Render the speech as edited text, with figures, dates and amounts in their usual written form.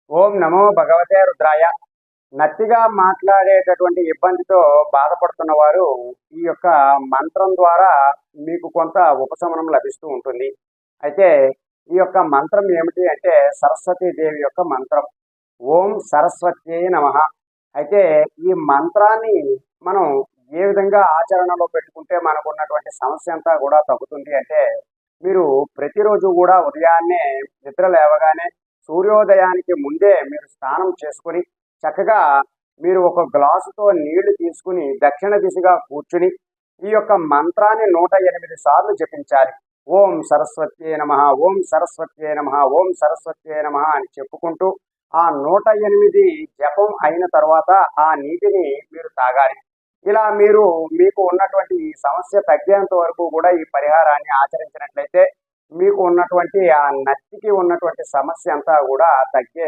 ఓం నమో భగవతే రుద్రాయ. నత్తిగా మాట్లాడేటటువంటి ఇబ్బందితో బాధపడుతున్న వారు ఈ యొక్క మంత్రం ద్వారా మీకు కొంత ఉపశమనం లభిస్తూ ఉంటుంది. అయితే ఈ యొక్క మంత్రం ఏమిటి అంటే సరస్వతీదేవి యొక్క మంత్రం. ఓం సరస్వత్యై నమః. అయితే ఈ మంత్రాన్ని మనం ఏ విధంగా ఆచరణలో పెట్టుకుంటే మనకున్నటువంటి సమస్య అంతా కూడా తగ్గుతుంది అంటే, మీరు ప్రతిరోజు కూడా ఉదయాన్నే నిద్ర లేవగానే సూర్యోదయానికి ముందే మీరు స్నానం చేసుకుని చక్కగా మీరు ఒక గ్లాసుతో నీళ్లు తీసుకుని దక్షిణ దిశగా కూర్చుని ఈ యొక్క మంత్రాన్ని 108 సార్లు జపించాలి. ఓం సరస్వత్యై నమః, ఓం సరస్వత్యై నమః, ఓం సరస్వత్యై నమః అని చెప్పుకుంటూ ఆ 108 జపం అయిన తర్వాత ఆ నీటిని మీరు తాగాలి. ఇలా మీరు మీకు ఉన్నటువంటి ఈ సమస్య తగ్గేంత వరకు కూడా ఈ పరిహారాన్ని ఆచరించినట్లయితే మీకు ఉన్నటువంటి ఆ నత్తికి ఉన్నటువంటి సమస్య అంతా కూడా తగ్గే